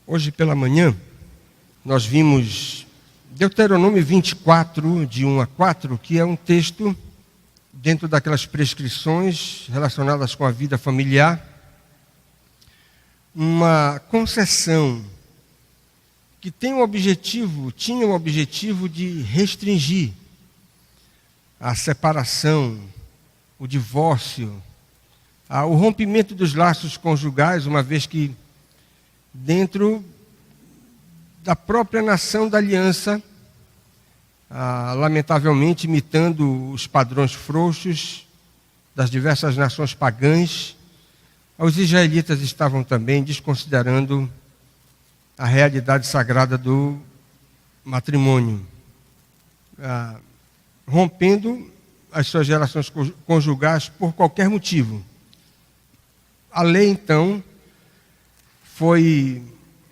Hoje pela manhã, nós vimos Deuteronômio 24, de 1 a 4, que é um texto dentro daquelas prescrições relacionadas com a vida familiar, uma concessão que tinha o objetivo de restringir a separação, o divórcio, o rompimento dos laços conjugais, uma vez que dentro da própria nação da aliança, lamentavelmente imitando os padrões frouxos das diversas nações pagãs, os israelitas estavam também desconsiderando a realidade sagrada do matrimônio, rompendo as suas relações conjugais por qualquer motivo. A lei, então, foi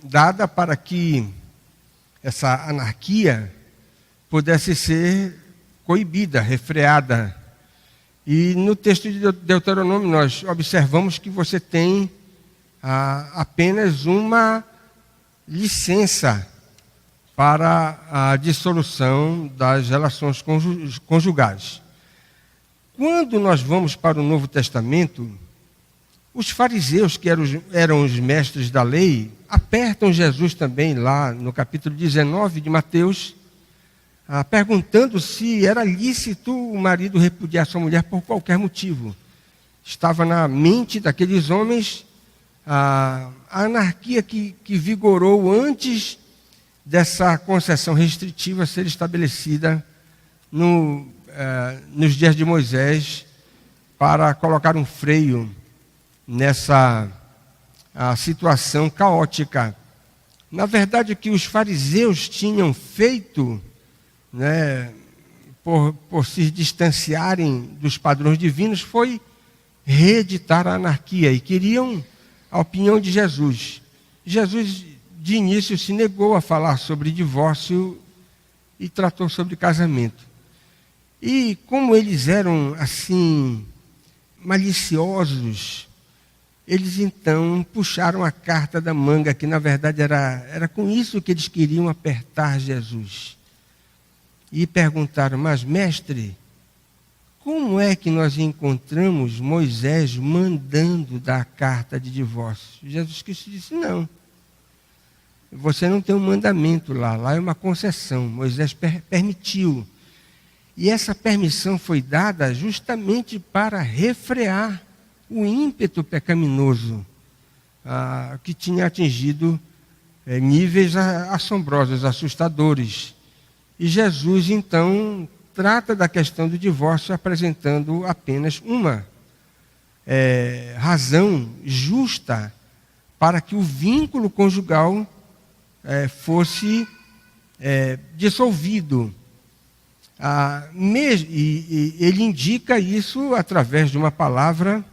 dada para que essa anarquia pudesse ser coibida, refreada. E no texto de Deuteronômio nós observamos que você tem apenas uma licença para a dissolução das relações conjugais. Quando nós vamos para o Novo Testamento, os fariseus, que eram os mestres da lei, apertam Jesus também lá no capítulo 19 de Mateus, perguntando se era lícito o marido repudiar sua mulher por qualquer motivo. Estava na mente daqueles homens a anarquia que vigorou antes dessa concessão restritiva ser estabelecida nos dias de Moisés, para colocar um freio nessa situação caótica. Na verdade, o que os fariseus tinham feito, por se distanciarem dos padrões divinos, foi reeditar a anarquia, e queriam a opinião de Jesus. Jesus, de início, se negou a falar sobre divórcio e tratou sobre casamento. E como eles eram assim maliciosos, eles então puxaram a carta da manga, que na verdade era com isso que eles queriam apertar Jesus. E perguntaram: mas mestre, como é que nós encontramos Moisés mandando dar a carta de divórcio? Jesus Cristo disse: não, você não tem um mandamento lá é uma concessão, Moisés permitiu. E essa permissão foi dada justamente para refrear o ímpeto pecaminoso que tinha atingido níveis assombrosos, assustadores. E Jesus, então, trata da questão do divórcio apresentando apenas uma razão justa para que o vínculo conjugal fosse dissolvido. E ele indica isso através de uma palavra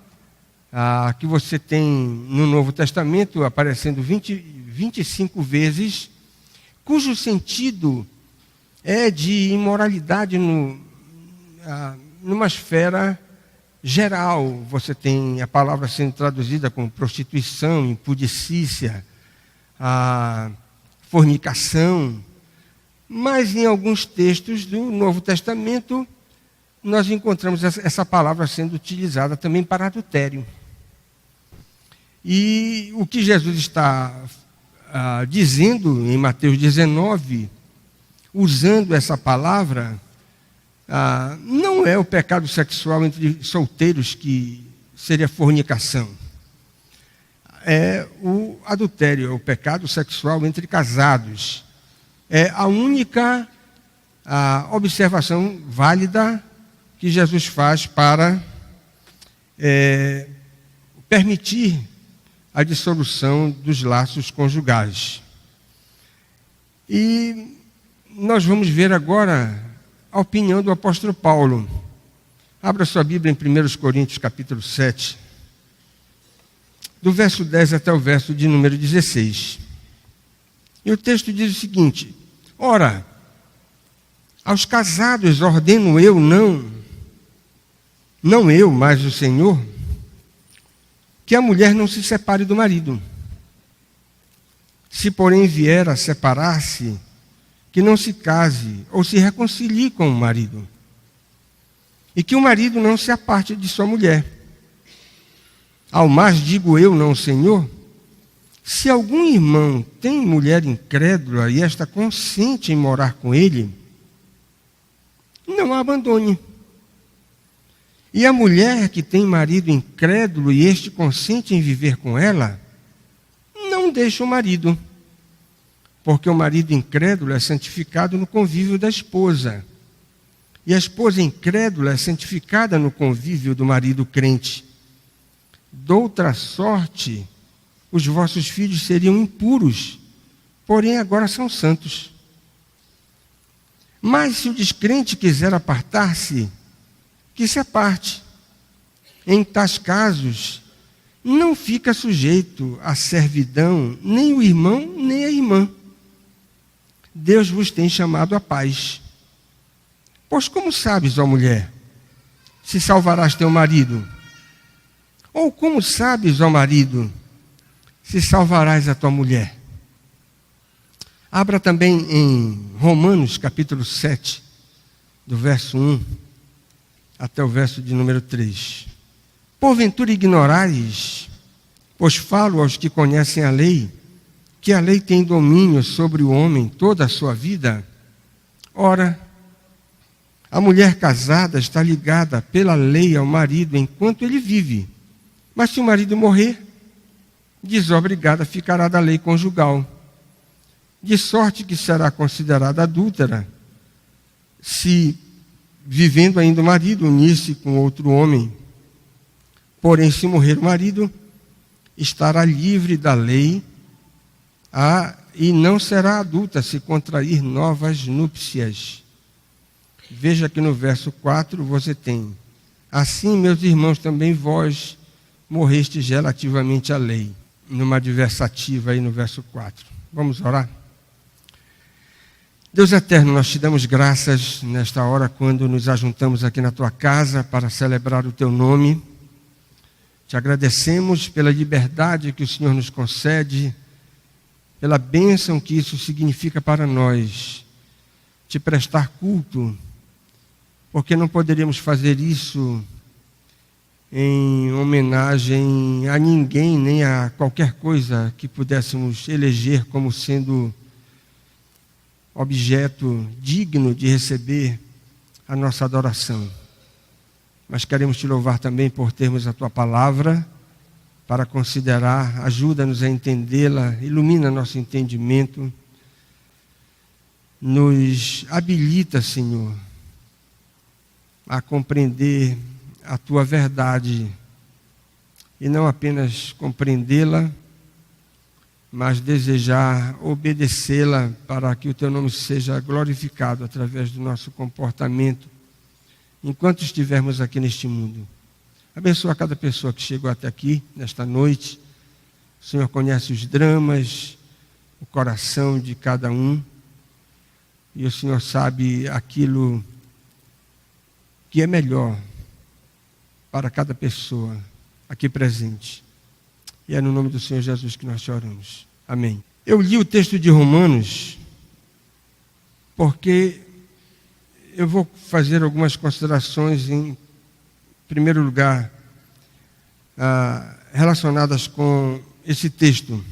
que você tem no Novo Testamento, aparecendo 25 vezes, cujo sentido é de imoralidade numa esfera geral. Você tem a palavra sendo traduzida como prostituição, impudicícia, fornicação. Mas em alguns textos do Novo Testamento, nós encontramos essa palavra sendo utilizada também para adultério. E o que Jesus está dizendo em Mateus 19, usando essa palavra, não é o pecado sexual entre solteiros, que seria fornicação. É o adultério, é o pecado sexual entre casados. É a única observação válida que Jesus faz para permitir a dissolução dos laços conjugais. E nós vamos ver agora a opinião do apóstolo Paulo. Abra sua Bíblia em 1 Coríntios capítulo 7, do verso 10 até o verso de número 16. E o texto diz o seguinte: ora, aos casados ordeno eu, não eu, mas o Senhor, que a mulher não se separe do marido. Se, porém, vier a separar-se, que não se case ou se reconcilie com o marido. E que o marido não se aparte de sua mulher. Ao mais digo eu, não o Senhor, se algum irmão tem mulher incrédula e esta consente em morar com ele, não a abandone. E a mulher que tem marido incrédulo e este consente em viver com ela, não deixe o marido, porque o marido incrédulo é santificado no convívio da esposa, e a esposa incrédula é santificada no convívio do marido crente. Doutra sorte, os vossos filhos seriam impuros, porém agora são santos. Mas se o descrente quiser apartar-se, que se aparte. Em tais casos, não fica sujeito à servidão nem o irmão nem a irmã. Deus vos tem chamado à paz. Pois como sabes, ó mulher, se salvarás teu marido? Ou como sabes, ó marido, se salvarás a tua mulher? Abra também em Romanos, capítulo 7, do verso 1 até o verso de número 3. Porventura ignorais, pois falo aos que conhecem a lei, que a lei tem domínio sobre o homem toda a sua vida? Ora, a mulher casada está ligada pela lei ao marido enquanto ele vive. Mas se o marido morrer, desobrigada ficará da lei conjugal. De sorte que será considerada adúltera, se, vivendo ainda o marido, unir-se com outro homem. Porém, se morrer o marido, estará livre da lei e não será adulta se contrair novas núpcias. Veja que no verso 4 você tem: assim, meus irmãos, também vós morrestes relativamente à lei. Numa adversativa aí no verso 4. Vamos orar? Deus eterno, nós te damos graças nesta hora quando nos ajuntamos aqui na tua casa para celebrar o teu nome. Te agradecemos pela liberdade que o Senhor nos concede, pela bênção que isso significa para nós, te prestar culto, porque não poderíamos fazer isso em homenagem a ninguém, nem a qualquer coisa que pudéssemos eleger como sendo objeto digno de receber a nossa adoração. Mas queremos te louvar também por termos a tua palavra para considerar, ajuda-nos a entendê-la, ilumina nosso entendimento, nos habilita, Senhor, a compreender a tua verdade e não apenas compreendê-la, mas desejar obedecê-la para que o teu nome seja glorificado através do nosso comportamento enquanto estivermos aqui neste mundo. Abençoa cada pessoa que chegou até aqui nesta noite. O Senhor conhece os dramas, o coração de cada um, e o Senhor sabe aquilo que é melhor para cada pessoa aqui presente. E é no nome do Senhor Jesus que nós te oramos. Amém. Eu li o texto de Romanos porque eu vou fazer algumas considerações, em primeiro lugar, relacionadas com esse texto.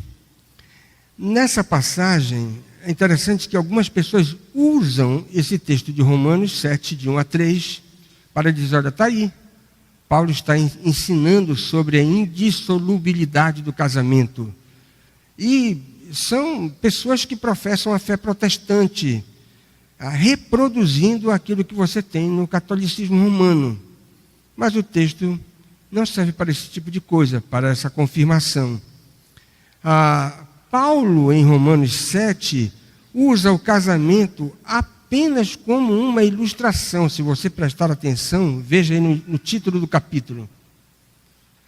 Nessa passagem, é interessante que algumas pessoas usam esse texto de Romanos 7, de 1 a 3, para dizer, olha, está aí. Paulo está ensinando sobre a indissolubilidade do casamento. E são pessoas que professam a fé protestante, reproduzindo aquilo que você tem no catolicismo romano. Mas o texto não serve para esse tipo de coisa, para essa confirmação. Paulo, em Romanos 7, usa o casamento apenas como uma ilustração. Se você prestar atenção, veja aí no título do capítulo.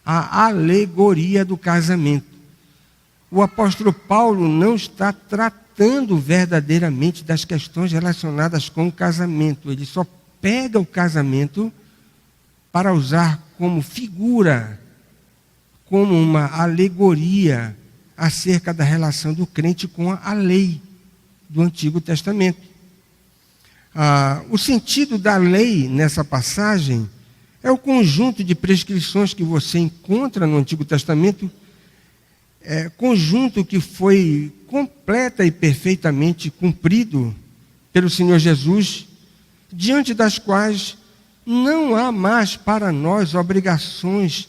A alegoria do casamento. O apóstolo Paulo não está tratando verdadeiramente das questões relacionadas com o casamento. Ele só pega o casamento para usar como figura, como uma alegoria, acerca da relação do crente com a lei do Antigo Testamento. O sentido da lei nessa passagem é o conjunto de prescrições que você encontra no Antigo Testamento, conjunto que foi completa e perfeitamente cumprido pelo Senhor Jesus, diante das quais não há mais para nós obrigações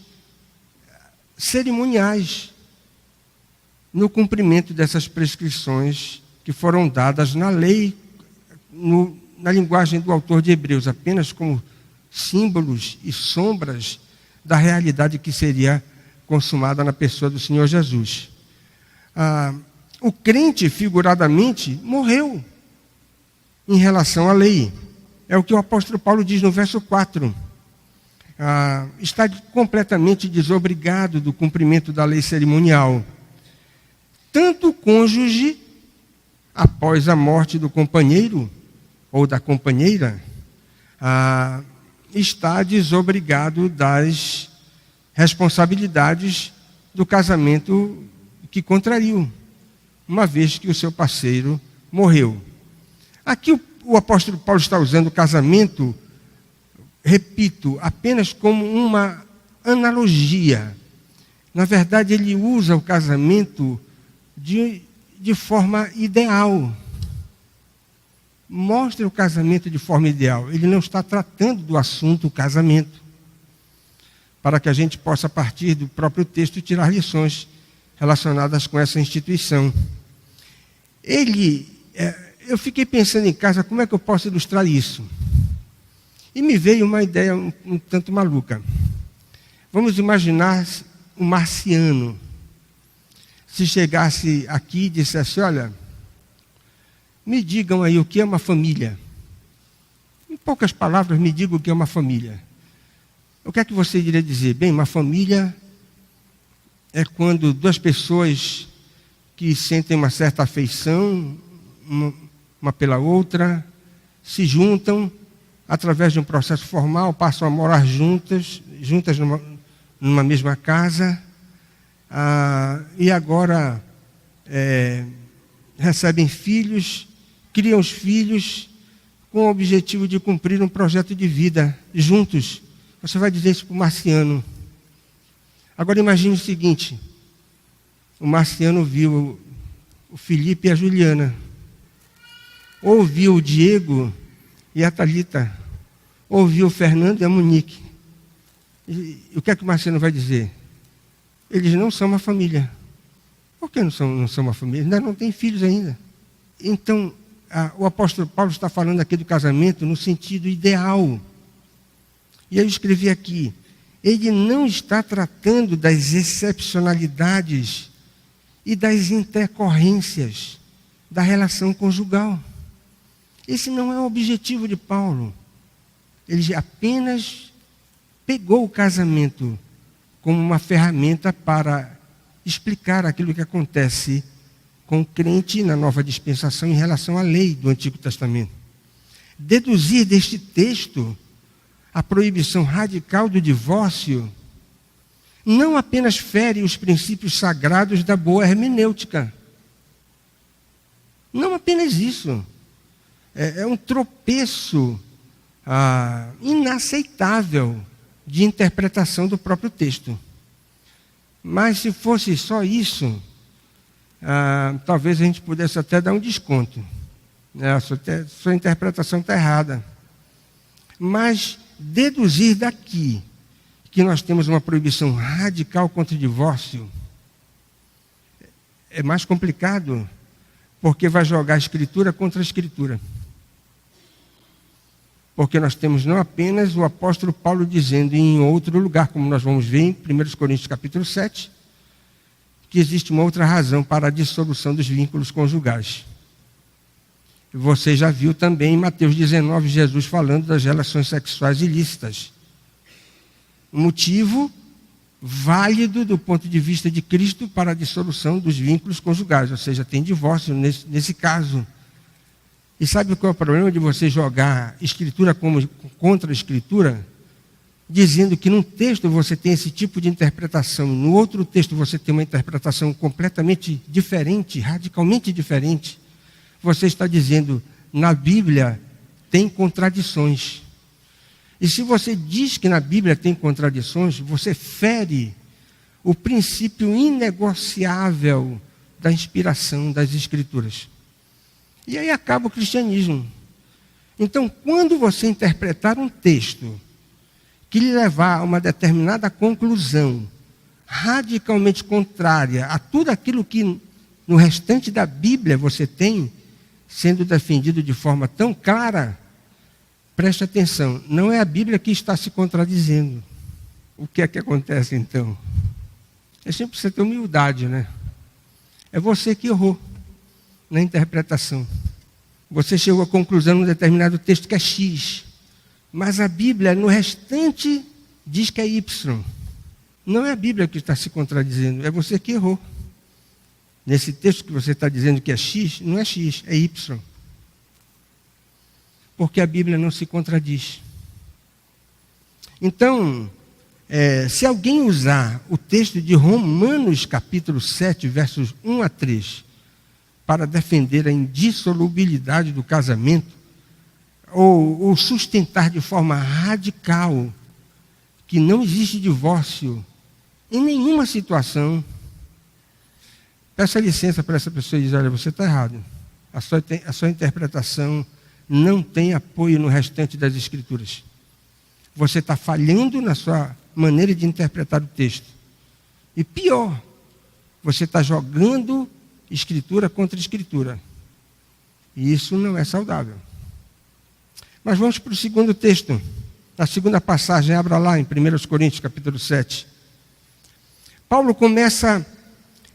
cerimoniais no cumprimento dessas prescrições que foram dadas na lei, na linguagem do autor de Hebreus, apenas como símbolos e sombras da realidade que seria consumada na pessoa do Senhor Jesus. O crente, figuradamente, morreu em relação à lei. É o que o apóstolo Paulo diz no verso 4. Está completamente desobrigado do cumprimento da lei cerimonial. Tanto o cônjuge, após a morte do companheiro ou da companheira, está desobrigado das responsabilidades do casamento que contraiu, uma vez que o seu parceiro morreu. Aqui o apóstolo Paulo está usando o casamento, repito, apenas como uma analogia. Na verdade, ele usa o casamento de forma ideal. Mostra o casamento de forma ideal. Ele não está tratando do assunto casamento, para que a gente possa, a partir do próprio texto, tirar lições relacionadas com essa instituição. Eu fiquei pensando em casa, como é que eu posso ilustrar isso? E me veio uma ideia um tanto maluca. Vamos imaginar um marciano. Se chegasse aqui e dissesse, olha, me digam aí o que é uma família. Em poucas palavras, me digam o que é uma família. O que é que você iria dizer? Bem, uma família é quando duas pessoas que sentem uma certa afeição uma pela outra, se juntam através de um processo formal, passam a morar juntas numa mesma casa, e agora recebem filhos, criam os filhos com o objetivo de cumprir um projeto de vida juntos. Você vai dizer isso para o marciano. Agora imagine o seguinte, o marciano viu o Felipe e a Juliana, ouviu o Diego e a Thalita, ouviu o Fernando e a Monique. E o que é que o marciano vai dizer? Eles não são uma família. Por que não são uma família? Ainda não têm filhos ainda. Então, o apóstolo Paulo está falando aqui do casamento no sentido ideal. E eu escrevi aqui, ele não está tratando das excepcionalidades e das intercorrências da relação conjugal. Esse não é o objetivo de Paulo. Ele apenas pegou o casamento como uma ferramenta para explicar aquilo que acontece com o crente na nova dispensação em relação à lei do Antigo Testamento. Deduzir deste texto a proibição radical do divórcio não apenas fere os princípios sagrados da boa hermenêutica. Não apenas isso. É um tropeço inaceitável de interpretação do próprio texto. Mas se fosse só isso, talvez a gente pudesse até dar um desconto. Sua interpretação está errada. Mas deduzir daqui que nós temos uma proibição radical contra o divórcio é mais complicado, porque vai jogar a Escritura contra a Escritura. Porque nós temos não apenas o apóstolo Paulo dizendo em outro lugar, como nós vamos ver em 1 Coríntios capítulo 7, que existe uma outra razão para a dissolução dos vínculos conjugais. Você já viu também em Mateus 19, Jesus falando das relações sexuais ilícitas. Um motivo válido do ponto de vista de Cristo para a dissolução dos vínculos conjugais, ou seja, tem divórcio nesse caso. E sabe qual é o problema de você jogar Escritura contra a Escritura? dizendo que num texto você tem esse tipo de interpretação, no outro texto você tem uma interpretação completamente diferente, radicalmente diferente, você está dizendo, na Bíblia tem contradições. E se você diz que na Bíblia tem contradições, você fere o princípio inegociável da inspiração das Escrituras. E aí acaba o cristianismo. Então, quando você interpretar um texto que lhe levar a uma determinada conclusão radicalmente contrária a tudo aquilo que no restante da Bíblia você tem sendo defendido de forma tão clara, preste atenção, não é a Bíblia que está se contradizendo. O que é que acontece então? É sempre você ter humildade, né? É você que errou na interpretação. Você chegou à conclusão num determinado texto que é X, mas a Bíblia, no restante, diz que é Y. Não é a Bíblia que está se contradizendo, é você que errou. Nesse texto que você está dizendo que é X, não é X, é Y. Porque a Bíblia não se contradiz. Então, se alguém usar o texto de Romanos capítulo 7, versos 1 a 3, para defender a indissolubilidade do casamento, ou sustentar de forma radical que não existe divórcio em nenhuma situação, peça licença para essa pessoa e diz, olha, você está errado. A sua interpretação não tem apoio no restante das Escrituras. Você está falhando na sua maneira de interpretar o texto. E pior, você está jogando Escritura contra Escritura. E isso não é saudável. Mas vamos para o segundo texto. A segunda passagem, abra lá em 1 Coríntios, capítulo 7. Paulo começa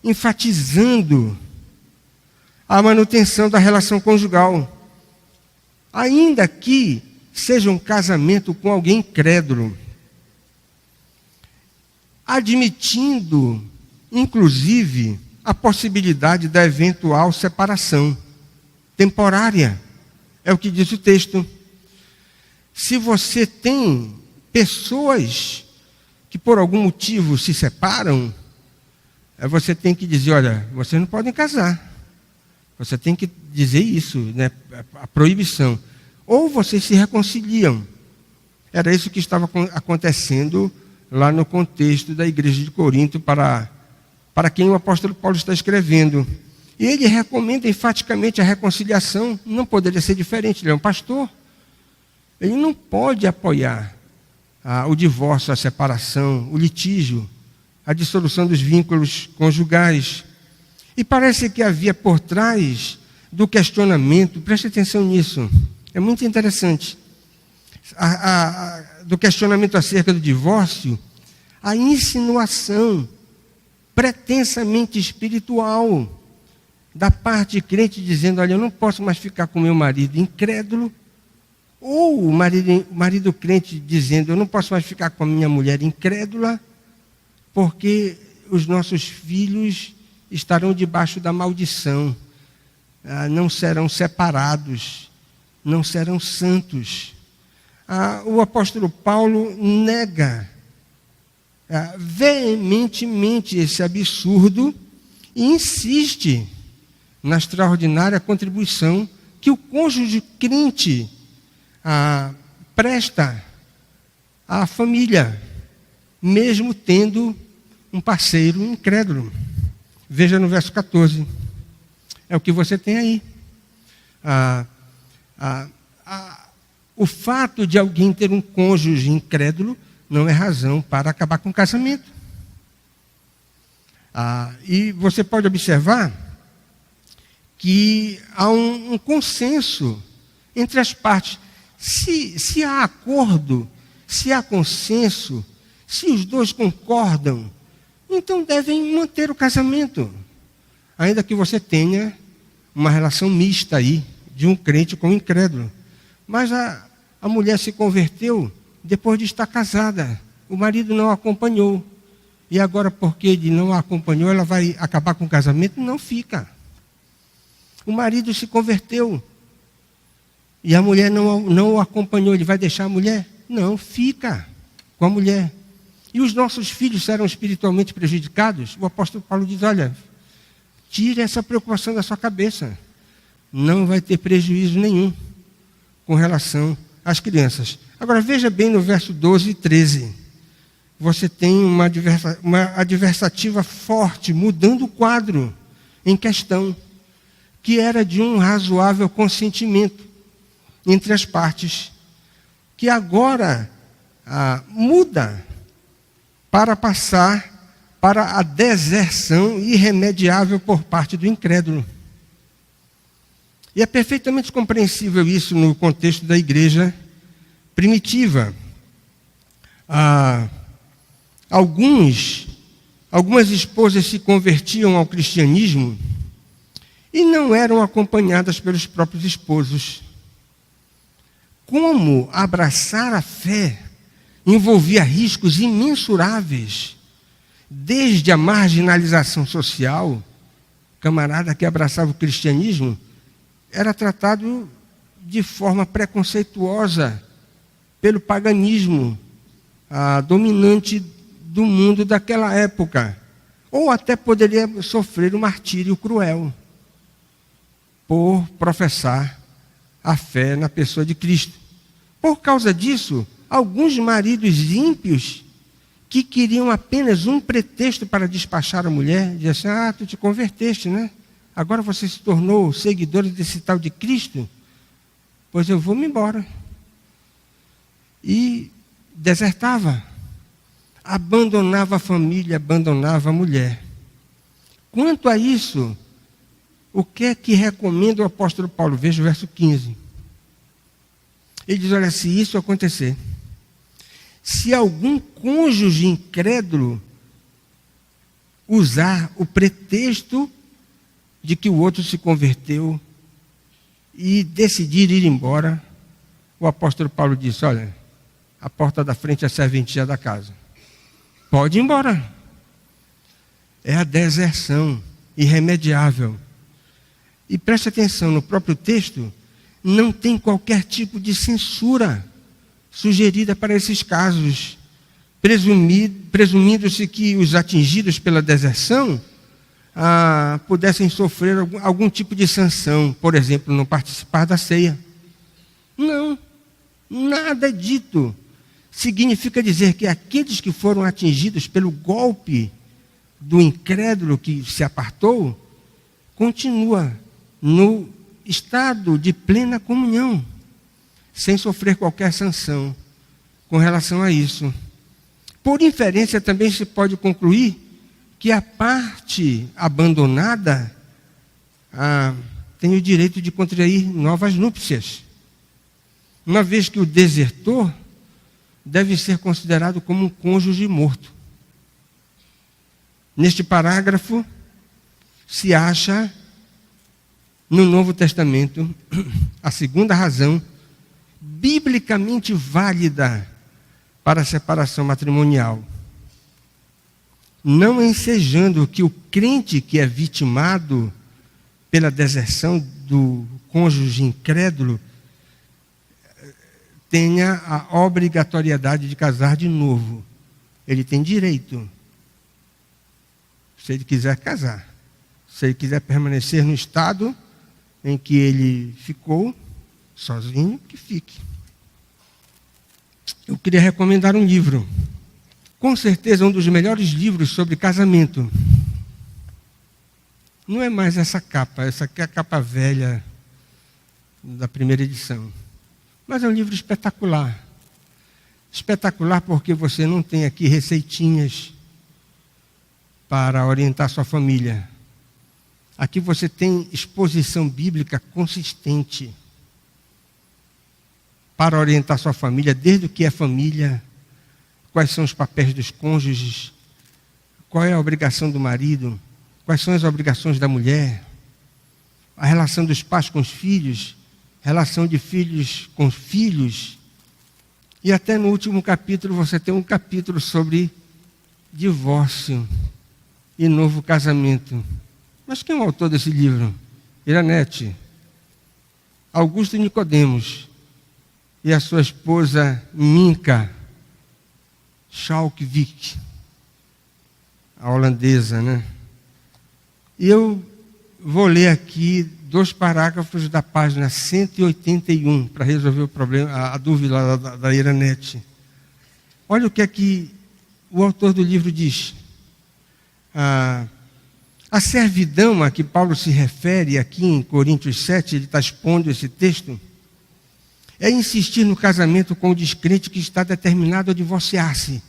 enfatizando a manutenção da relação conjugal. Ainda que seja um casamento com alguém incrédulo. Admitindo, inclusive, a possibilidade da eventual separação temporária. É o que diz o texto. Se você tem pessoas que por algum motivo se separam, você tem que dizer, olha, vocês não podem casar. Você tem que dizer isso, né? A proibição. Ou vocês se reconciliam. Era isso que estava acontecendo lá no contexto da igreja de Corinto para quem o apóstolo Paulo está escrevendo. E ele recomenda enfaticamente a reconciliação. Não poderia ser diferente, ele é um pastor. Ele não pode apoiar o divórcio, a separação, o litígio, a dissolução dos vínculos conjugais. E parece que havia por trás do questionamento, preste atenção nisso, é muito interessante, do questionamento acerca do divórcio, a insinuação pretensamente espiritual da parte crente dizendo, olha, eu não posso mais ficar com meu marido incrédulo, ou o marido crente dizendo, eu não posso mais ficar com a minha mulher incrédula, porque os nossos filhos estarão debaixo da maldição, não serão separados, não serão santos. O apóstolo Paulo nega veementemente esse absurdo e insiste na extraordinária contribuição que o cônjuge crente presta à família, mesmo tendo um parceiro incrédulo. Veja no verso 14. É o que você tem aí. O fato de alguém ter um cônjuge incrédulo não é razão para acabar com o casamento. E você pode observar que há um consenso entre as partes. Se há acordo, se há consenso, se os dois concordam, então devem manter o casamento. Ainda que você tenha uma relação mista aí, de um crente com um incrédulo. Mas a mulher se converteu depois de estar casada. O marido não a acompanhou. E agora, porque ele não a acompanhou, ela vai acabar com o casamento? Não fica. O marido se converteu. E a mulher não o acompanhou. Ele vai deixar a mulher? Não, fica. com a mulher. E os nossos filhos serão espiritualmente prejudicados? O apóstolo Paulo diz, olha, tire essa preocupação da sua cabeça. Não vai ter prejuízo nenhum com relação às crianças. Agora, veja bem no verso 12 e 13. Você tem uma adversativa forte, mudando o quadro em questão, que era de um razoável consentimento entre as partes, que agora muda para passar para a deserção irremediável por parte do incrédulo. E é perfeitamente compreensível isso no contexto da igreja primitiva. Algumas esposas se convertiam ao cristianismo e não eram acompanhadas pelos próprios esposos. Como abraçar a fé envolvia riscos imensuráveis, desde a marginalização social. Camarada que abraçava o cristianismo era tratado de forma preconceituosa pelo paganismo dominante do mundo daquela época, ou até poderia sofrer um martírio cruel por professar a fé na pessoa de Cristo. Por causa disso, alguns maridos ímpios que queriam apenas um pretexto para despachar a mulher, diziam assim, tu te converteste, né? Agora você se tornou seguidor desse tal de Cristo? Pois eu vou-me embora. E desertava. Abandonava a família, abandonava a mulher. Quanto a isso, o que é que recomenda o apóstolo Paulo? Veja o verso 15. Ele diz, olha, se isso acontecer, se algum cônjuge incrédulo usar o pretexto de que o outro se converteu e decidir ir embora, o apóstolo Paulo disse, olha, a porta da frente é a serventia da casa. Pode ir embora. É a deserção irremediável. E preste atenção, no próprio texto, não tem qualquer tipo de censura sugerida para esses casos, presumindo-se que os atingidos pela deserção pudessem sofrer algum tipo de sanção, por exemplo, não participar da ceia. Não, nada dito. Significa dizer que aqueles que foram atingidos pelo golpe do incrédulo que se apartou, continua no estado de plena comunhão, sem sofrer qualquer sanção com relação a isso. Por inferência, também se pode concluir que a parte abandonada tem o direito de contrair novas núpcias, uma vez que o desertor deve ser considerado como um cônjuge morto. Neste parágrafo se acha no Novo Testamento a segunda razão biblicamente válida para a separação matrimonial. Não ensejando que o crente que é vitimado pela deserção do cônjuge incrédulo tenha a obrigatoriedade de casar de novo. Ele tem direito, se ele quiser casar. Se ele quiser permanecer no estado em que ele ficou, sozinho, que fique. Eu queria recomendar um livro. Com certeza um dos melhores livros sobre casamento. Não é mais essa aqui é a capa velha da primeira edição. Mas é um livro espetacular. Espetacular porque você não tem aqui receitinhas para orientar sua família. Aqui você tem exposição bíblica consistente para orientar sua família, desde o que é família, quais são os papéis dos cônjuges, qual é a obrigação do marido, quais são as obrigações da mulher, a relação dos pais com os filhos, relação de filhos com filhos. E até no último capítulo você tem um capítulo sobre divórcio e novo casamento. Mas quem é o autor desse livro? Iranete, Augusto Nicodemos e a sua esposa Minca. Schalkwijk, a holandesa, né? E eu vou ler aqui 2 parágrafos da página 181 para resolver o problema, a dúvida da Iranete. Olha o que é que o autor do livro diz. A servidão a que Paulo se refere aqui em Coríntios 7, ele está expondo esse texto, é insistir no casamento com o descrente que está determinado a divorciar-se.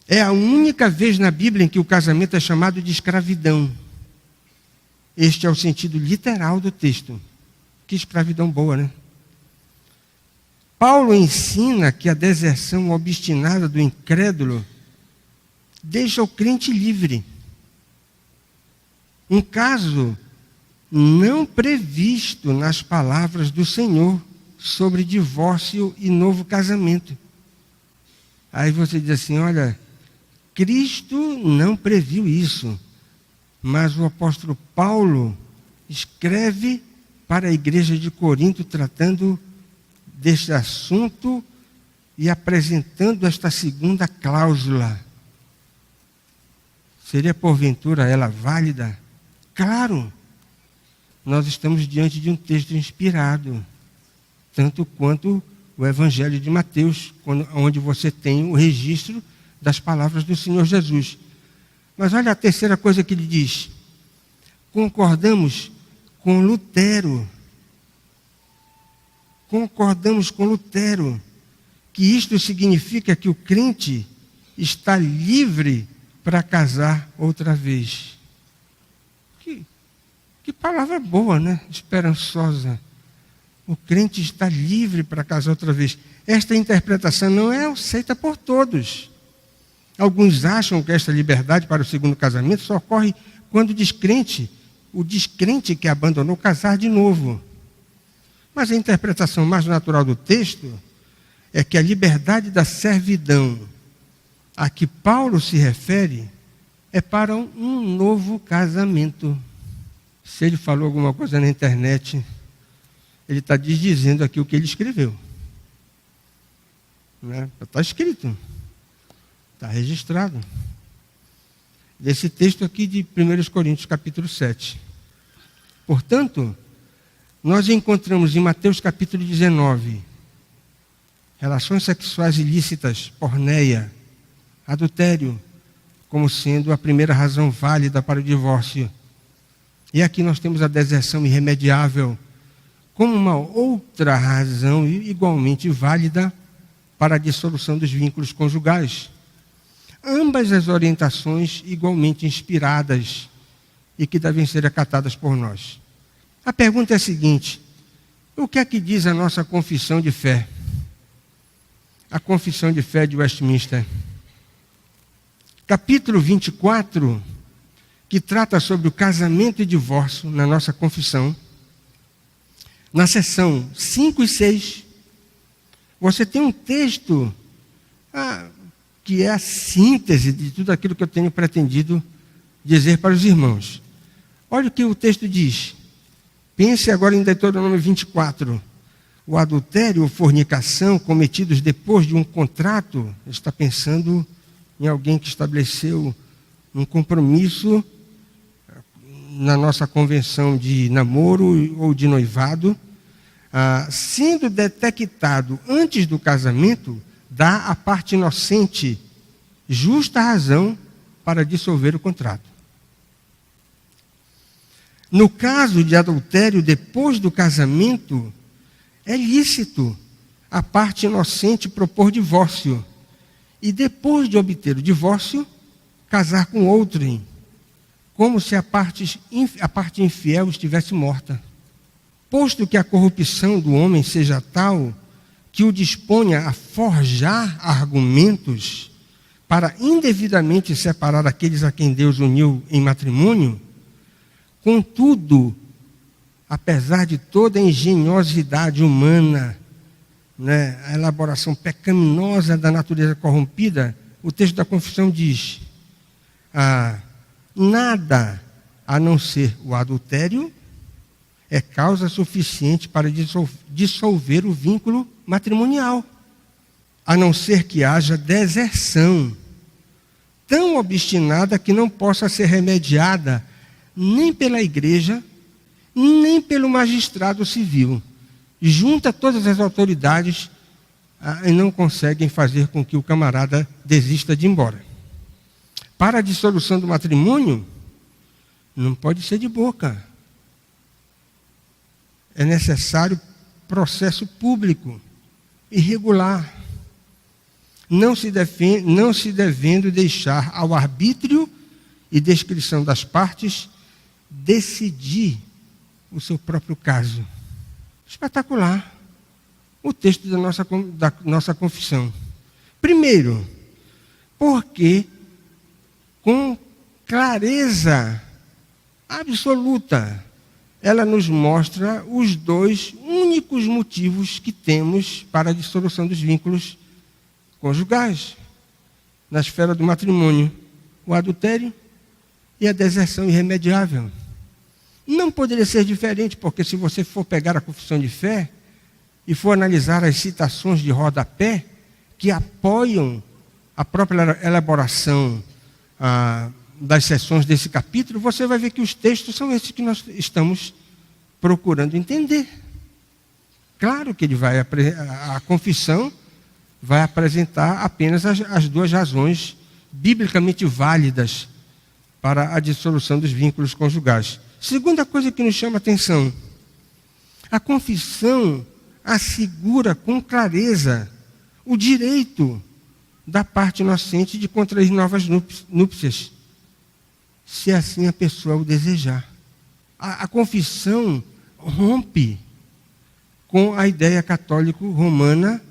É a única vez na Bíblia em que o casamento é chamado de escravidão. Este é o sentido literal do texto. Que escravidão boa, né? Paulo ensina que a deserção obstinada do incrédulo deixa o crente livre. Um caso não previsto nas palavras do Senhor sobre divórcio e novo casamento. Aí você diz assim, olha, Cristo não previu isso, mas o apóstolo Paulo escreve para a igreja de Corinto tratando deste assunto e apresentando esta segunda cláusula. Seria porventura ela válida? Claro, nós estamos diante de um texto inspirado, tanto quanto o Evangelho de Mateus, onde você tem o registro das palavras do Senhor Jesus. Mas olha a terceira coisa que ele diz. Concordamos com Lutero. Concordamos com Lutero que isto significa que o crente está livre para casar outra vez. Que palavra boa, né? Esperançosa. O crente está livre para casar outra vez. Esta interpretação não é aceita por todos. Alguns acham que esta liberdade para o segundo casamento só ocorre quando o descrente que abandonou casar de novo. Mas a interpretação mais natural do texto é que a liberdade da servidão a que Paulo se refere é para um novo casamento. Se ele falou alguma coisa na internet, ele está desdizendo aqui o que ele escreveu. Está escrito. Está registrado. Desse texto aqui de 1 Coríntios, capítulo 7. Portanto, nós encontramos em Mateus, capítulo 19, relações sexuais ilícitas, porneia, adultério, como sendo a primeira razão válida para o divórcio. E aqui nós temos a deserção irremediável como uma outra razão igualmente válida para a dissolução dos vínculos conjugais. Ambas as orientações igualmente inspiradas e que devem ser acatadas por nós. A pergunta é a seguinte: o que é que diz a nossa confissão de fé? A confissão de fé de Westminster. Capítulo 24, que trata sobre o casamento e divórcio na nossa confissão. Na seção 5 e 6, você tem um texto que é a síntese de tudo aquilo que eu tenho pretendido dizer para os irmãos. Olha o que o texto diz. Pense agora em Deuteronômio 24. O adultério ou fornicação cometidos depois de um contrato, está pensando em alguém que estabeleceu um compromisso na nossa convenção de namoro ou de noivado, sendo detectado antes do casamento, dá à parte inocente justa razão para dissolver o contrato. No caso de adultério depois do casamento, é lícito a parte inocente propor divórcio e depois de obter o divórcio, casar com outrem, como se a parte infiel estivesse morta. Posto que a corrupção do homem seja tal que o disponha a forjar argumentos para indevidamente separar aqueles a quem Deus uniu em matrimônio, contudo, apesar de toda a engenhosidade humana, a elaboração pecaminosa da natureza corrompida, o texto da confissão diz: nada a não ser o adultério é causa suficiente para dissolver o vínculo matrimonial. a não ser que haja deserção tão obstinada que não possa ser remediada nem pela igreja, nem pelo magistrado civil. Junta todas as autoridades e não conseguem fazer com que o camarada desista de ir embora. Para a dissolução do matrimônio, não pode ser de boca. É necessário processo público e regular, não se devendo deixar ao arbítrio e descrição das partes decidir o seu próprio caso. Espetacular o texto da nossa confissão. Primeiro, porque com clareza absoluta ela nos mostra os dois únicos motivos que temos para a dissolução dos vínculos conjugais na esfera do matrimônio: o adultério e a deserção irremediável. Não poderia ser diferente, porque se você for pegar a confissão de fé e for analisar as citações de rodapé que apoiam a própria elaboração das seções desse capítulo, você vai ver que os textos são esses que nós estamos procurando entender. Claro que a confissão vai apresentar apenas as duas razões biblicamente válidas para a dissolução dos vínculos conjugais. Segunda coisa que nos chama a atenção: a confissão assegura com clareza o direito da parte inocente de contrair novas núpcias, se assim a pessoa o desejar. A confissão rompe com a ideia católico-romana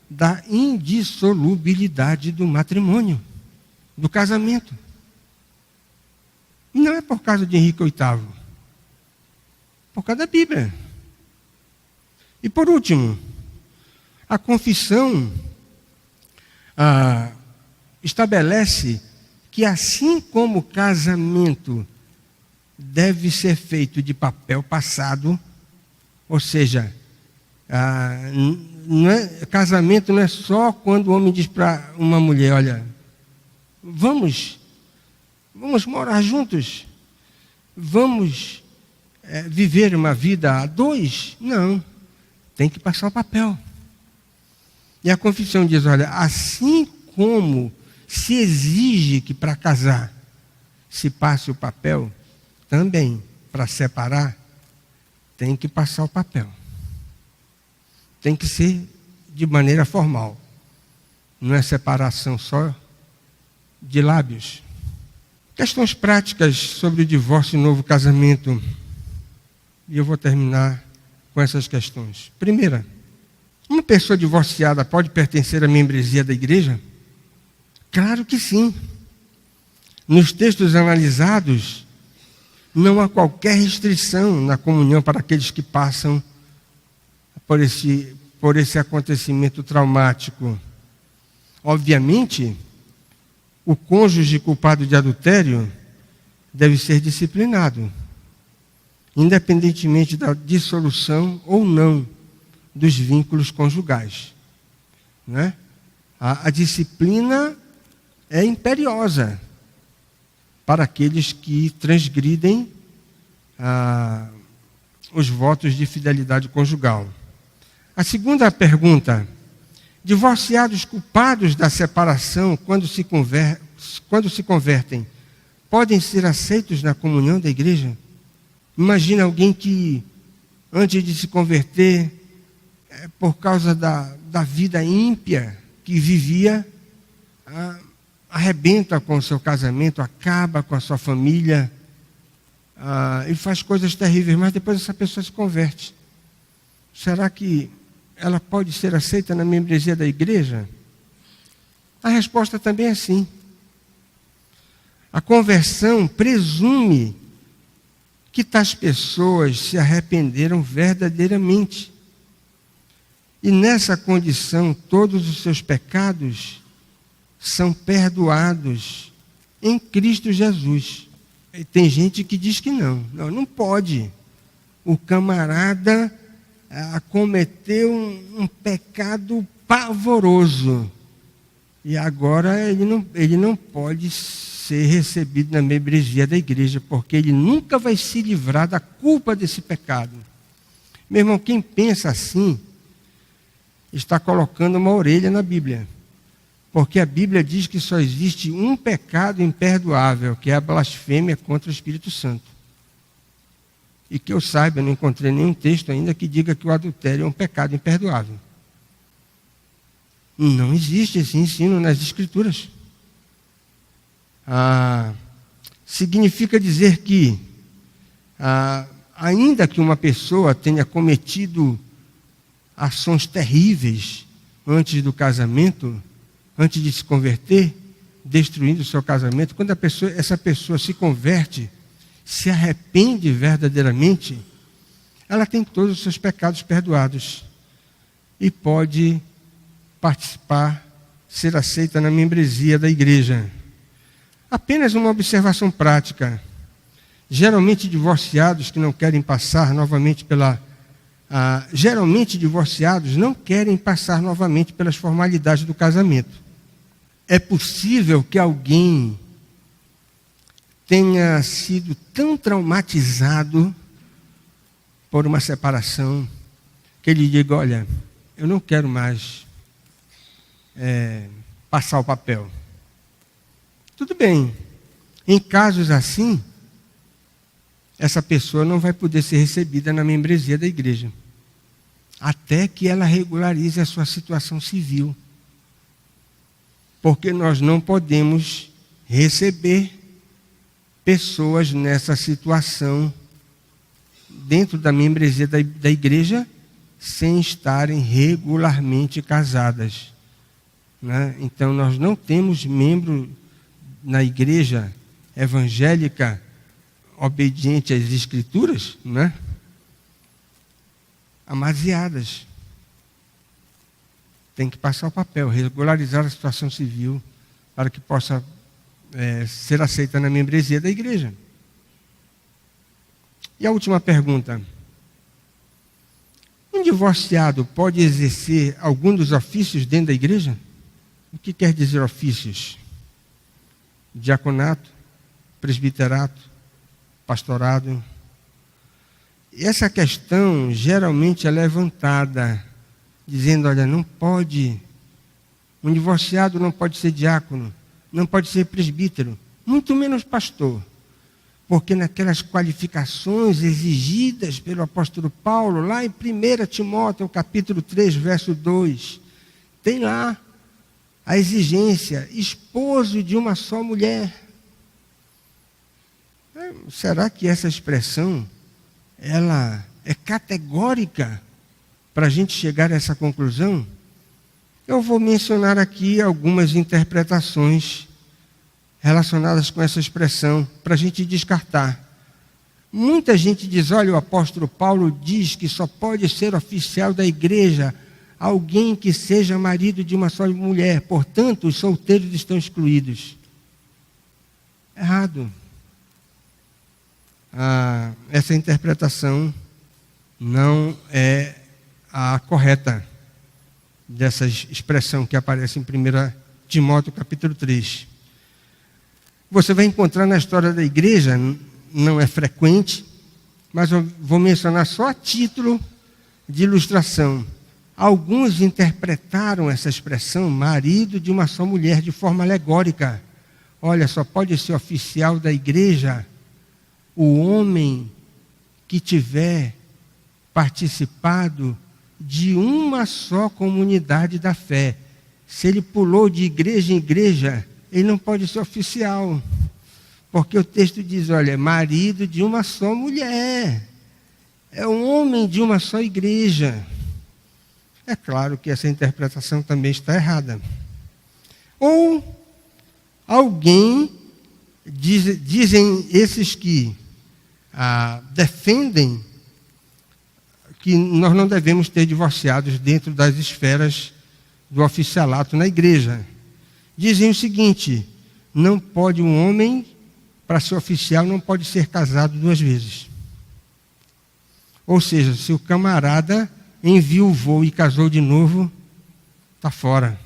da indissolubilidade do matrimônio, do casamento. E não é por causa de Henrique VIII, por causa da Bíblia. E por último, a confissão estabelece que assim como o casamento deve ser feito de papel passado, ou seja, casamento não é só quando o homem diz para uma mulher: olha, vamos morar juntos, vamos viver uma vida a dois. Não, tem que passar o papel. E a confissão diz: olha, assim como se exige que para casar se passe o papel, também para separar tem que passar o papel. Tem que ser de maneira formal. Não é separação só de lábios. Questões práticas sobre o divórcio e novo casamento. E eu vou terminar com essas questões. Primeira, uma pessoa divorciada pode pertencer à membresia da igreja? Claro que sim. Nos textos analisados, não há qualquer restrição na comunhão para aqueles que passam por esse acontecimento traumático. Obviamente, o cônjuge culpado de adultério deve ser disciplinado, independentemente da dissolução ou não dos vínculos conjugais. Né? A disciplina é imperiosa para aqueles que transgridem os votos de fidelidade conjugal. A segunda pergunta: divorciados culpados da separação, quando se convertem, podem ser aceitos na comunhão da igreja? Imagina alguém que, antes de se converter, por causa da vida ímpia que vivia, arrebenta com o seu casamento, acaba com a sua família, e faz coisas terríveis, mas depois essa pessoa se converte. Será que ela pode ser aceita na membresia da igreja? A resposta também é sim. A conversão presume que tais pessoas se arrependeram verdadeiramente. E nessa condição, todos os seus pecados são perdoados em Cristo Jesus. E tem gente que diz que não pode. O camarada cometeu um pecado pavoroso. E agora ele não pode ser recebido na membresia da igreja, porque ele nunca vai se livrar da culpa desse pecado. Meu irmão, quem pensa assim, está colocando uma orelha na Bíblia. Porque a Bíblia diz que só existe um pecado imperdoável, que é a blasfêmia contra o Espírito Santo. E que eu saiba, eu não encontrei nenhum texto ainda que diga que o adultério é um pecado imperdoável. Não existe esse ensino nas Escrituras. Significa dizer que, ainda que uma pessoa tenha cometido ações terríveis antes do casamento, antes de se converter, destruindo o seu casamento, quando essa pessoa se converte, se arrepende verdadeiramente, ela tem todos os seus pecados perdoados e pode participar, ser aceita na membresia da igreja. Apenas uma observação prática. Geralmente divorciados que não querem passar novamente geralmente divorciados não querem passar novamente pelas formalidades do casamento. É possível que alguém tenha sido tão traumatizado por uma separação que ele diga: olha, eu não quero mais passar o papel. Tudo bem. Em casos assim, essa pessoa não vai poder ser recebida na membresia da igreja, até que ela regularize a sua situação civil. Porque nós não podemos receber pessoas nessa situação dentro da membresia da igreja sem estarem regularmente casadas, né? Então, nós não temos membro na igreja evangélica obediente às Escrituras, né? Amaziadas. Tem que passar o papel, regularizar a situação civil para que possa ser aceita na membresia da igreja. E a última pergunta: um divorciado pode exercer algum dos ofícios dentro da igreja? O que quer dizer ofícios? Diaconato, presbiterato, pastorado. E essa questão geralmente é levantada, dizendo: olha, não pode, um divorciado não pode ser diácono, não pode ser presbítero, muito menos pastor. Porque naquelas qualificações exigidas pelo apóstolo Paulo, lá em 1 Timóteo, capítulo 3, verso 2, tem lá a exigência: esposo de uma só mulher. Será que essa expressão, ela é categórica para a gente chegar a essa conclusão? Eu vou mencionar aqui algumas interpretações relacionadas com essa expressão, para a gente descartar. Muita gente diz: olha, o apóstolo Paulo diz que só pode ser oficial da igreja alguém que seja marido de uma só mulher, portanto, os solteiros estão excluídos. Errado. Essa interpretação não é a correta dessa expressão que aparece em 1 Timóteo capítulo 3. Você vai encontrar na história da igreja, não é frequente, mas eu vou mencionar só a título de ilustração. Alguns interpretaram essa expressão, marido de uma só mulher, de forma alegórica. Olha, só pode ser oficial da igreja o homem que tiver participado de uma só comunidade da fé. Se ele pulou de igreja em igreja, ele não pode ser oficial. Porque o texto diz: olha, marido de uma só mulher. É um homem de uma só igreja. É claro que essa interpretação também está errada. Ou alguém, dizem esses que defendem que nós não devemos ter divorciados dentro das esferas do oficialato na igreja. Dizem o seguinte: não pode um homem, para ser oficial, não pode ser casado 2 vezes. Ou seja, se o camarada enviou e casou de novo, está fora.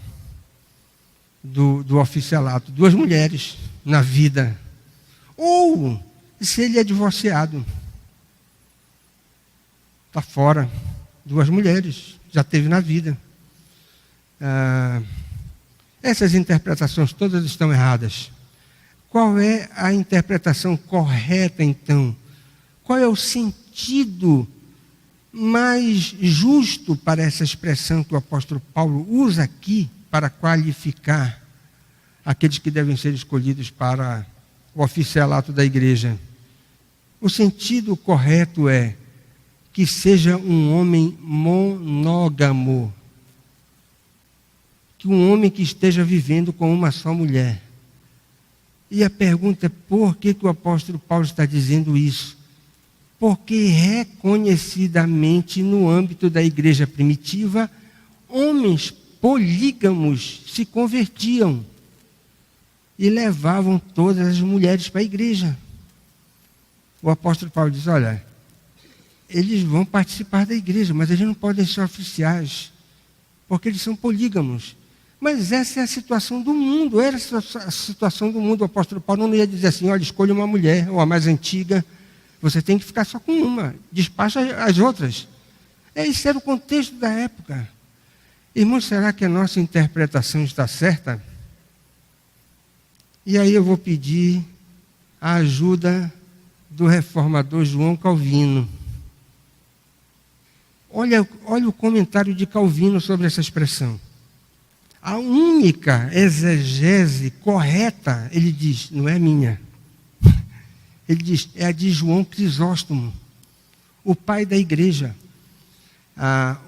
do oficialato, 2 mulheres na vida. Ou se ele é divorciado, está fora, 2 mulheres, já teve na vida. Essas interpretações todas estão erradas. Qual é a interpretação correta, então? Qual é o sentido mais justo para essa expressão que o apóstolo Paulo usa aqui para qualificar aqueles que devem ser escolhidos para o oficialato da igreja? O sentido correto é que seja um homem monógamo, que um homem que esteja vivendo com uma só mulher. E a pergunta é, por que o apóstolo Paulo está dizendo isso? Porque reconhecidamente no âmbito da igreja primitiva, homens polígamos se convertiam e levavam todas as mulheres para a igreja. O apóstolo Paulo diz, olha, eles vão participar da igreja, mas eles não podem ser oficiais, porque eles são polígamos. Mas essa é a situação do mundo, era a situação do mundo. O apóstolo Paulo não ia dizer assim, olha, escolha uma mulher, ou a mais antiga, você tem que ficar só com uma, despacha as outras. Esse era o contexto da época. Irmãos, será que a nossa interpretação está certa? E aí eu vou pedir a ajuda do reformador João Calvino. Olha o comentário de Calvino sobre essa expressão. A única exegese correta, ele diz, não é minha. Ele diz, é a de João Crisóstomo, o pai da igreja,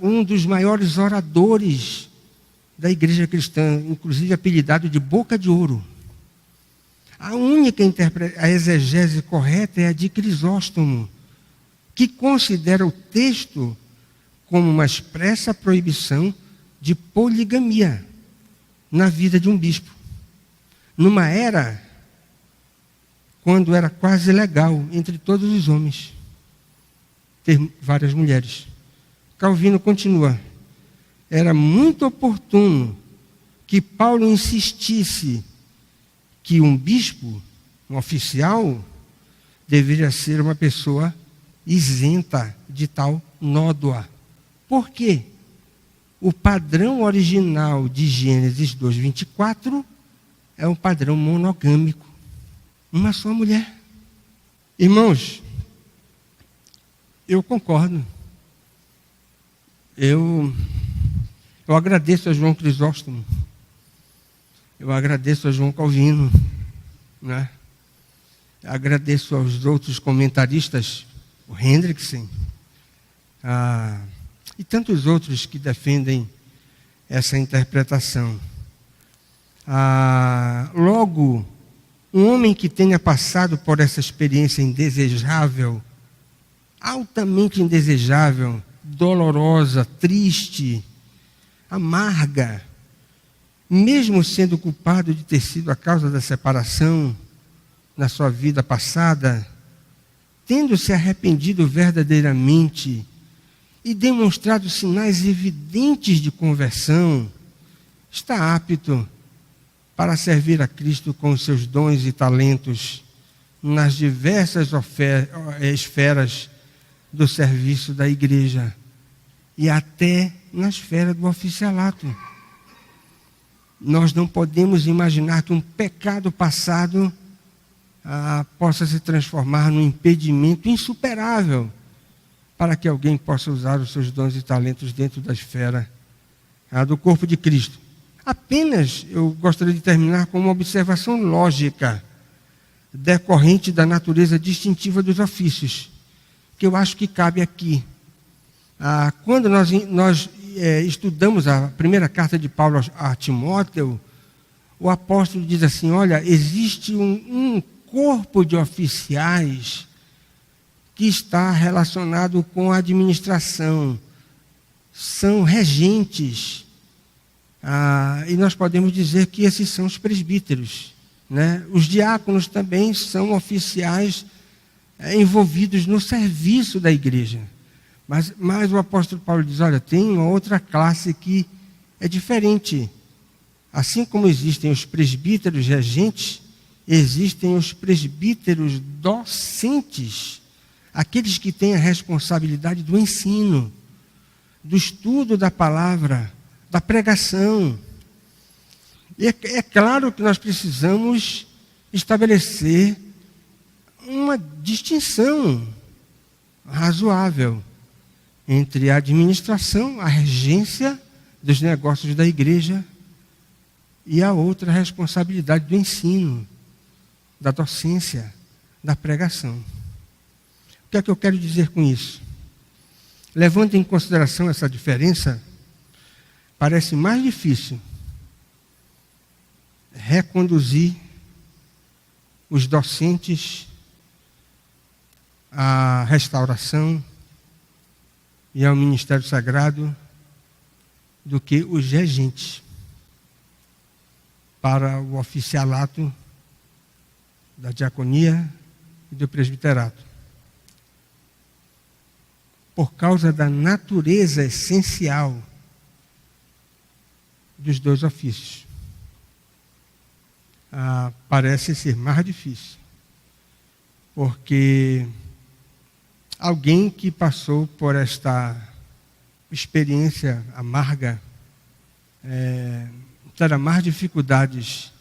um dos maiores oradores da igreja cristã, inclusive apelidado de Boca de Ouro. A única a exegese correta é a de Crisóstomo, que considera o texto como uma expressa proibição de poligamia na vida de um bispo. Numa era quando era quase legal entre todos os homens ter várias mulheres. Calvino continua. Era muito oportuno que Paulo insistisse que um bispo, um oficial, deveria ser uma pessoa isenta de tal nódoa. Por quê? O padrão original de Gênesis 2:24 é um padrão monogâmico. Uma só mulher. Irmãos, eu concordo. Eu agradeço a João Crisóstomo. Eu agradeço a João Calvino. Né? Agradeço aos outros comentaristas, o Hendrickson, e tantos outros que defendem essa interpretação. Logo, um homem que tenha passado por essa experiência indesejável, altamente indesejável, dolorosa, triste, amarga, mesmo sendo culpado de ter sido a causa da separação na sua vida passada, tendo se arrependido verdadeiramente e demonstrado sinais evidentes de conversão, está apto para servir a Cristo com os seus dons e talentos nas diversas esferas do serviço da igreja e até na esfera do oficialato. Nós não podemos imaginar que um pecado passado possa se transformar num impedimento insuperável para que alguém possa usar os seus dons e talentos dentro da esfera do corpo de Cristo. Apenas eu gostaria de terminar com uma observação lógica decorrente da natureza distintiva dos ofícios, que eu acho que cabe aqui. Quando nós estudamos a primeira carta de Paulo a Timóteo, o apóstolo diz assim, olha, existe um corpo de oficiais que está relacionado com a administração, são regentes, e nós podemos dizer que esses são os presbíteros, né? Os diáconos também são oficiais envolvidos no serviço da igreja. Mas o apóstolo Paulo diz, olha, tem uma outra classe que é diferente. Assim como existem os presbíteros regentes, existem os presbíteros docentes, aqueles que têm a responsabilidade do ensino, do estudo da palavra, da pregação. E é claro que nós precisamos estabelecer uma distinção razoável entre a administração, a regência dos negócios da igreja e a outra responsabilidade do ensino, da docência, da pregação. O que é que eu quero dizer com isso? Levando em consideração essa diferença, parece mais difícil reconduzir os docentes à restauração e ao ministério sagrado do que os regentes para o oficialato da diaconia e do presbiterato. Por causa da natureza essencial dos dois ofícios. Parece ser mais difícil, porque alguém que passou por esta experiência amarga terá mais dificuldades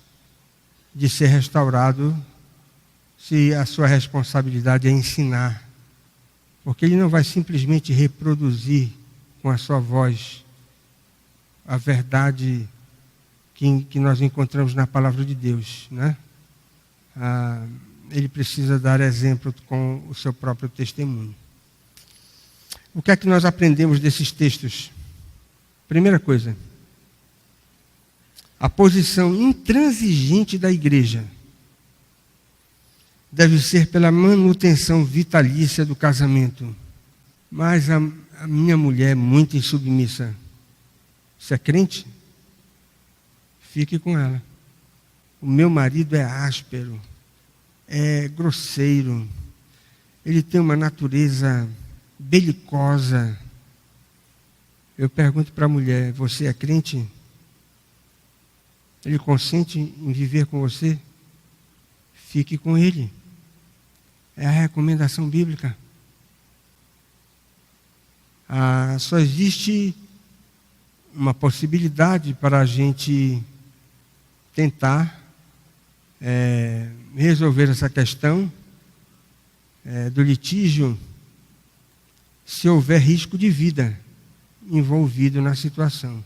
de ser restaurado se a sua responsabilidade é ensinar, porque ele não vai simplesmente reproduzir com a sua voz a verdade que nós encontramos na palavra de Deus, né? Ele precisa dar exemplo com o seu próprio testemunho. O que é que nós aprendemos desses textos? Primeira coisa, a posição intransigente da igreja deve ser pela manutenção vitalícia do casamento. Mas a minha mulher é muito insubmissa. Você é crente? Fique com ela. O meu marido é áspero, é grosseiro, ele tem uma natureza belicosa. Eu pergunto para a mulher, você é crente? Ele consente em viver com você? Fique com ele. É a recomendação bíblica. Só existe uma possibilidade para a gente tentar resolver essa questão do litígio se houver risco de vida envolvido na situação.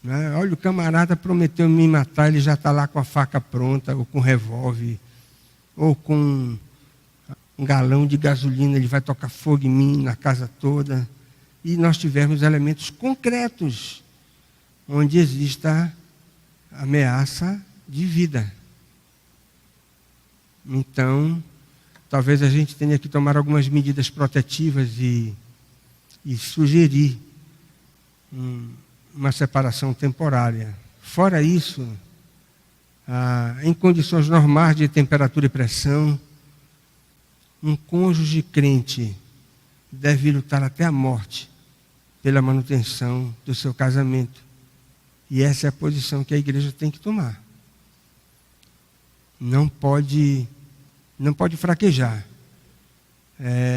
Né? Olha, o camarada prometeu me matar, ele já está lá com a faca pronta, ou com revólver, ou com um galão de gasolina, ele vai tocar fogo em mim, na casa toda. E nós tivemos elementos concretos, onde exista ameaça de vida. Então, talvez a gente tenha que tomar algumas medidas protetivas e sugerir uma separação temporária. Fora isso, em condições normais de temperatura e pressão, um cônjuge crente deve lutar até a morte pela manutenção do seu casamento. E essa é a posição que a igreja tem que tomar. Não pode fraquejar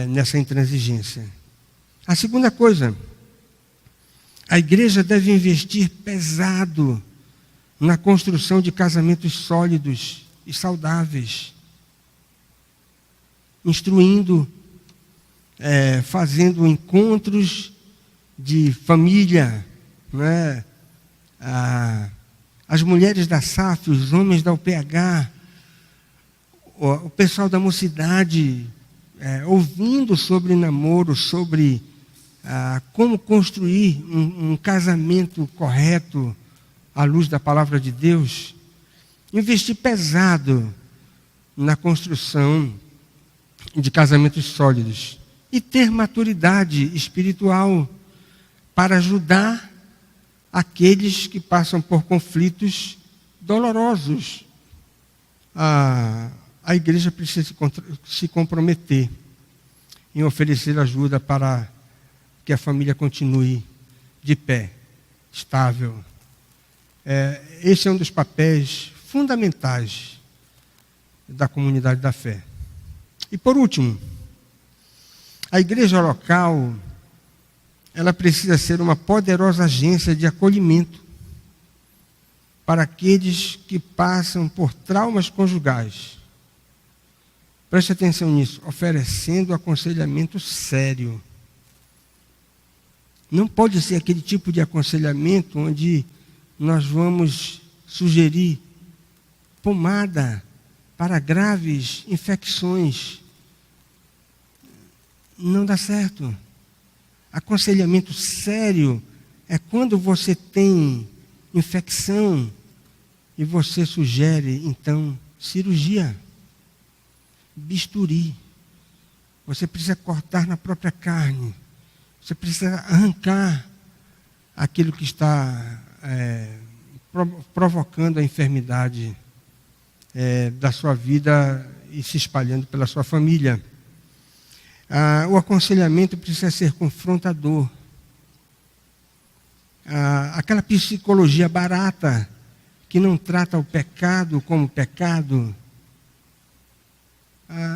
nessa intransigência. A segunda coisa, a igreja deve investir pesado na construção de casamentos sólidos e saudáveis, instruindo, fazendo encontros de família, né? As mulheres da SAF, os homens da UPH, o pessoal da mocidade, ouvindo sobre namoro, sobre como construir um casamento correto à luz da palavra de Deus, investir pesado na construção de casamentos sólidos e ter maturidade espiritual para ajudar aqueles que passam por conflitos dolorosos. A igreja precisa se comprometer em oferecer ajuda para que a família continue de pé, estável. Esse é um dos papéis fundamentais da comunidade da fé. E por último, a igreja local, ela precisa ser uma poderosa agência de acolhimento para aqueles que passam por traumas conjugais. Preste atenção nisso, oferecendo aconselhamento sério. Não pode ser aquele tipo de aconselhamento onde nós vamos sugerir pomada para graves infecções. Não dá certo. Aconselhamento sério é quando você tem infecção e você sugere, então, cirurgia, bisturi. Você precisa cortar na própria carne. Você precisa arrancar aquilo que está provocando a enfermidade da sua vida e se espalhando pela sua família. O aconselhamento precisa ser confrontador. Aquela psicologia barata que não trata o pecado como pecado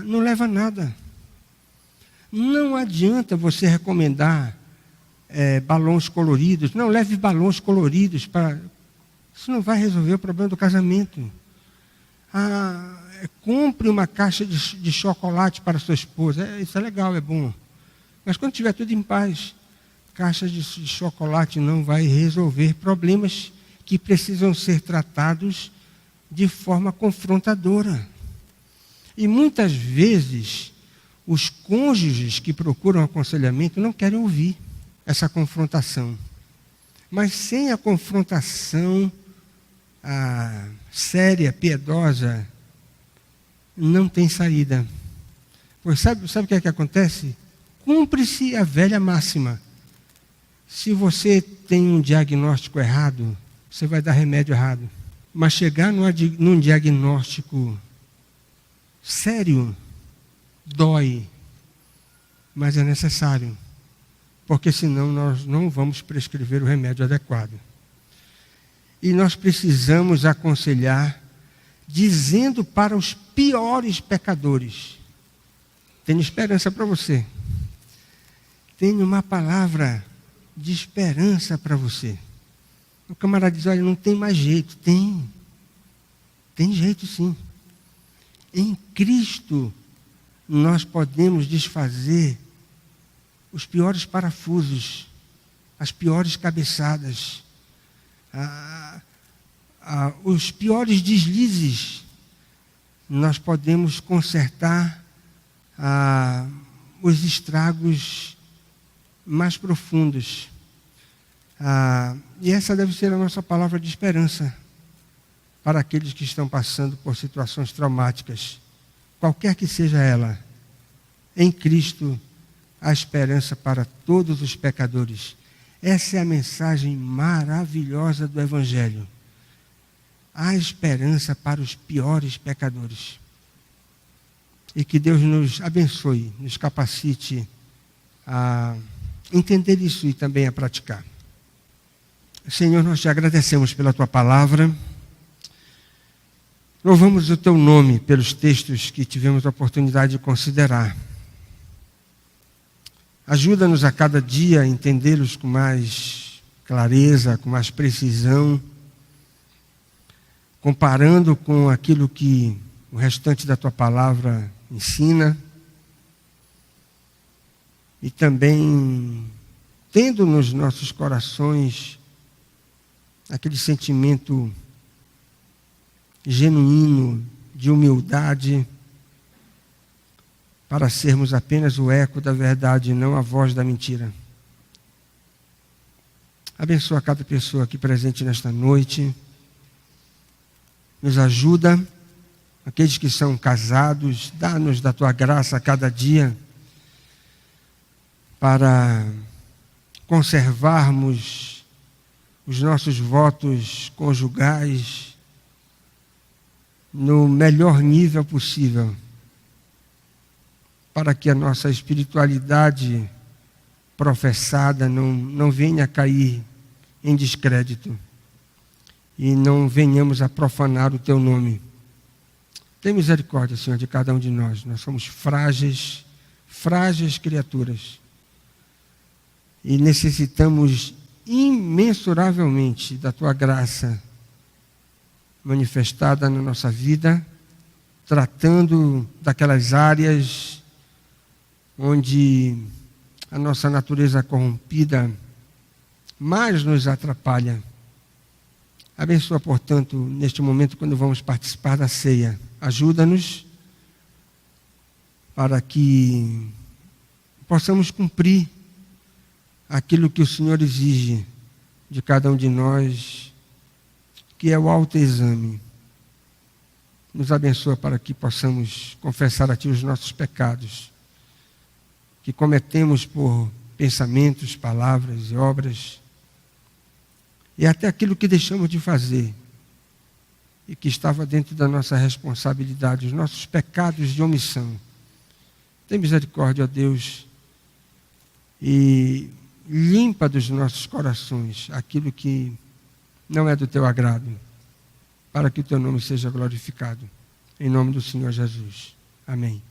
não leva a nada. Não adianta você recomendar balões coloridos. Não leve balões coloridos isso não vai resolver o problema do casamento. Compre uma caixa de chocolate para sua esposa. Isso é legal, é bom. Mas quando tiver tudo em paz, caixa de chocolate não vai resolver problemas que precisam ser tratados de forma confrontadora. E muitas vezes, os cônjuges que procuram aconselhamento não querem ouvir essa confrontação. Mas sem a confrontação séria, piedosa, não tem saída. Pois sabe o que é que acontece? Cumpre-se a velha máxima. Se você tem um diagnóstico errado, você vai dar remédio errado. Mas chegar num diagnóstico sério, dói, mas é necessário. Porque senão nós não vamos prescrever o remédio adequado. E nós precisamos aconselhar, dizendo para os piores pecadores: tenho esperança para você. Tenho uma palavra de esperança para você. O camarada diz: olha, não tem mais jeito. Tem jeito sim. Em Cristo nós podemos desfazer os piores parafusos, as piores cabeçadas, os piores deslizes. Nós podemos consertar os estragos mais profundos. E essa deve ser a nossa palavra de esperança para aqueles que estão passando por situações traumáticas, qualquer que seja ela. Em Cristo há esperança para todos os pecadores. Essa é a mensagem maravilhosa do Evangelho. Há esperança para os piores pecadores. E que Deus nos abençoe, nos capacite a entender isso e também a praticar. Senhor, nós te agradecemos pela tua palavra. Louvamos o teu nome pelos textos que tivemos a oportunidade de considerar. Ajuda-nos a cada dia a entendê-los com mais clareza, com mais precisão, comparando com aquilo que o restante da tua palavra ensina. E também tendo nos nossos corações aquele sentimento genuíno de humildade, para sermos apenas o eco da verdade e não a voz da mentira. Abençoa cada pessoa aqui presente nesta noite. Nos ajuda, aqueles que são casados, dá-nos da tua graça a cada dia, para conservarmos os nossos votos conjugais no melhor nível possível, para que a nossa espiritualidade professada não venha a cair em descrédito. e não venhamos a profanar o teu nome. Tem misericórdia, Senhor, de cada um de nós. Nós somos frágeis criaturas. E necessitamos imensuravelmente da tua graça manifestada na nossa vida, tratando daquelas áreas onde a nossa natureza corrompida mais nos atrapalha. Abençoa, portanto, neste momento, quando vamos participar da ceia. Ajuda-nos para que possamos cumprir aquilo que o Senhor exige de cada um de nós, que é o autoexame. Nos abençoa para que possamos confessar a Ti os nossos pecados, que cometemos por pensamentos, palavras e obras, e até aquilo que deixamos de fazer, e que estava dentro da nossa responsabilidade, os nossos pecados de omissão. Tem misericórdia, ó Deus, e limpa dos nossos corações aquilo que não é do Teu agrado, para que o Teu nome seja glorificado. Em nome do Senhor Jesus. Amém.